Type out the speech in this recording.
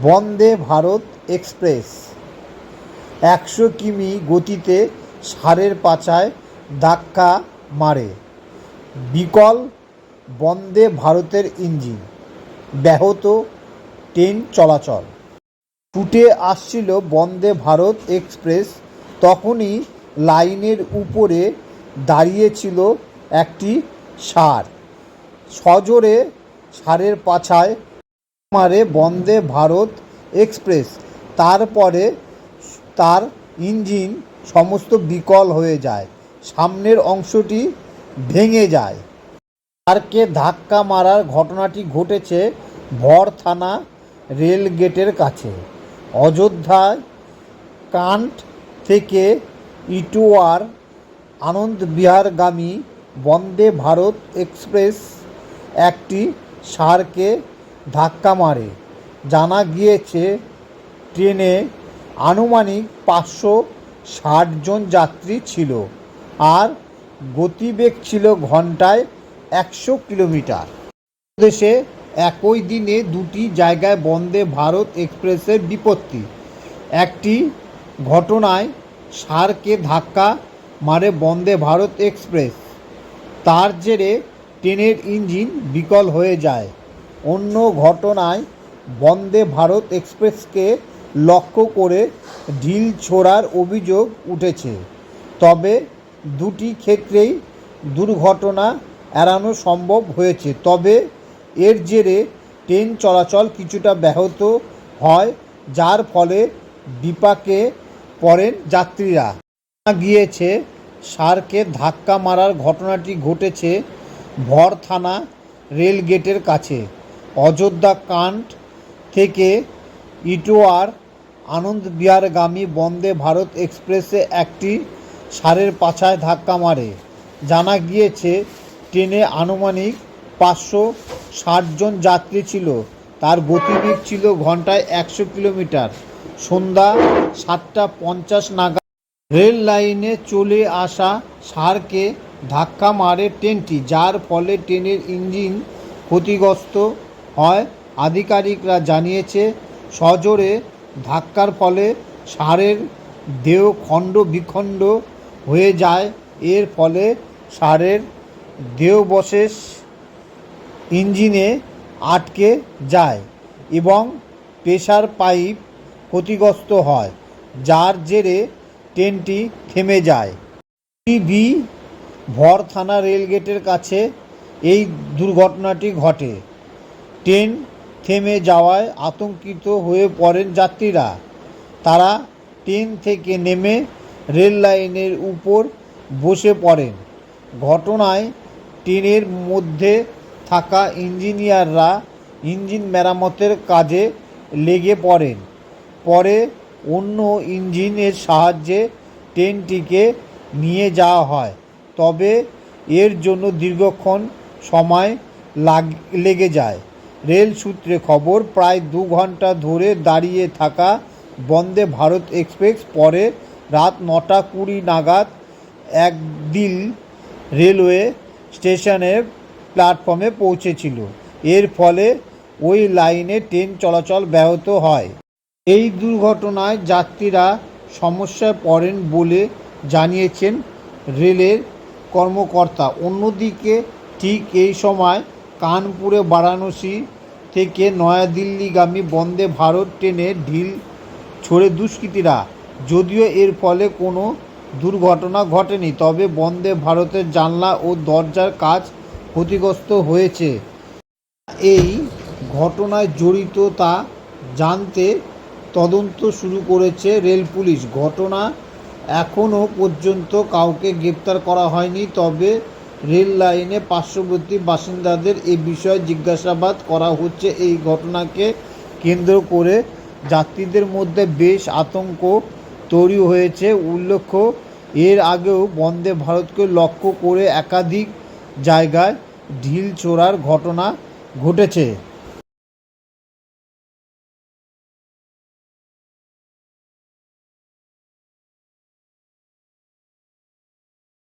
Vande Bharat express ১০০ কিমি গতিতে ষাঁড়ের পাছায় ধাক্কা মারে, বিকল বন্দে ভারতের ইঞ্জিন, ব্যাহত ট্রেন চলাচল। ছুটে আসছিল বন্দে ভারত এক্সপ্রেস, তখনই লাইনের উপরে দাঁড়িয়েছিল একটি ষাঁড়। সজোরে ষাঁড়ের পাছায় মারে বন্দে ভারত এক্সপ্রেস। তারপরে তার ইঞ্জিন সমস্ত বিকল হয়ে যায়, সামনের অংশটি ভেঙে যায়। ষাঁড়কে ধাক্কা মারার ঘটনাটি ঘটেছে ভর থানা রেল গেটের কাছে। অযোধ্যায় কান্ট থেকে ইটোয়ার আনন্দবিহারগামী বন্দে ভারত এক্সপ্রেস একটি ষাঁড়কে ধাক্কা মারে। জানা গিয়েছে ট্রেনে আনুমানিক ৫৬০ জন যাত্রী ছিল আর গতিবেগ ছিল ঘন্টায় ১০০ কিলোমিটার। দেশে একই দিনে দুটি জায়গায় বন্দে ভারত এক্সপ্রেসের বিপত্তি। একটি ঘটনায় ষাঁড়কে ধাক্কা মারে বন্দে ভারত এক্সপ্রেস, তার জেরে ট্রেনের ইঞ্জিন বিকল হয়ে যায়। অন্য ঘটনায় বন্দে ভারত এক্সপ্রেসকে লক্ষ্য করে ঢিল ছোড়ার অভিযোগ উঠেছে। তবে দুটি ক্ষেত্রেই দুর্ঘটনা এড়ানো সম্ভব হয়েছে। তবে এর জেরে ট্রেন চলাচল কিছুটা ব্যাহত হয়, যার ফলে বিপাকে পড়েন যাত্রীরা। জানা গিয়েছে ষাঁড়কে ধাক্কা মারার ঘটনাটি ঘটেছে ভর থানা রেল গেটের কাছে। অযোধ্যা কান্ট থেকে ইটোয়ার আনন্দবিহারগামী বন্দে ভারত এক্সপ্রেসে একটি ষাঁড়ের পাছায় ধাক্কা মারে। জানা গিয়েছে ট্রেনে আনুমানিক ৫৬০ জন যাত্রী ছিল, তার গতিবেগ ছিল ঘন্টায় ১০০ কিলোমিটার। সন্ধ্যা ৭টা ৫০ নাগাদ রেল লাইনে চলে আসা ষাঁড়কে ধাক্কা মারে ট্রেনটি, যার ফলে ট্রেনের ইঞ্জিন ক্ষতিগ্রস্ত হয়। আধিকারিকরা জানিয়েছে, সজোরে ধাক্কার ফলে ষাঁড়ের দেহ খণ্ড বিখণ্ড হয়ে যায়। এর ফলে ষাঁড়ের দেহাবশেষ ইঞ্জিনে আটকে যায় এবং প্রেসার পাইপ ক্ষতিগ্রস্ত হয়, যার জেরে ট্রেনটি থেমে যায়। টিভি ভর থানা রেলগেটের কাছে এই দুর্ঘটনাটি ঘটে। ট্রেন থেমে যাওয়ায় আতঙ্কিত হয়ে পড়েন যাত্রীরা। তারা ট্রেন থেকে নেমে রেল লাইনের উপর বসে পড়েন। ঘটনায় ট্রেনের মধ্যে থাকা ইঞ্জিনিয়াররা ইঞ্জিন মেরামতের কাজে লেগে পড়েন। পরে অন্য ইঞ্জিনের সাহায্যে ট্রেনটিকে নিয়ে যাওয়া হয়, তবে এর জন্য দীর্ঘক্ষণ সময় লেগে যায়। রেল সূত্রে খবর, প্রায় ২ ঘন্টা ধরে দাঁড়িয়ে থাকা বন্দে ভারত এক্সপ্রেস পরে রাত ৯টা ২০ নাগাদ একদিল রেলওয়ে স্টেশনের প্ল্যাটফর্মে পৌঁছেছিল। এর ফলে ওই লাইনে ট্রেন চলাচল ব্যাহত হয়। এই দুর্ঘটনায় যাত্রীরা সমস্যায় পড়েন বলে জানিয়েছেন রেলের কর্মকর্তা। অন্যদিকে ঠিক এই সময় কানপুরে বারাণসী থেকে নয়াদিল্লিগামী বন্দে ভারত ট্রেনে ঢিল ছোড়ে দুষ্কৃতীরা। যদিও এর ফলে কোনো দুর্ঘটনা ঘটেনি, তবে বন্দে ভারতের জানলা ও দরজার কাচ ক্ষতিগ্রস্ত হয়েছে। এই ঘটনায় জড়িত তা জানতে তদন্ত শুরু করেছে রেল পুলিশ। ঘটনা এখনও পর্যন্ত কাউকে গ্রেপ্তার করা হয়নি, তবে রেল লাইনে পার্শ্ববর্তী বাসিন্দাদের এ বিষয়ে জিজ্ঞাসাবাদ করা হচ্ছে। এই ঘটনাকে কেন্দ্র করে যাত্রীদের মধ্যে বেশ আতঙ্ক তৈরি হয়েছে। উল্লেখ্য, এর আগেও বন্দে ভারতকে লক্ষ্য করে একাধিক জায়গায় ঢিল ছোড়ার ঘটনা ঘটেছে।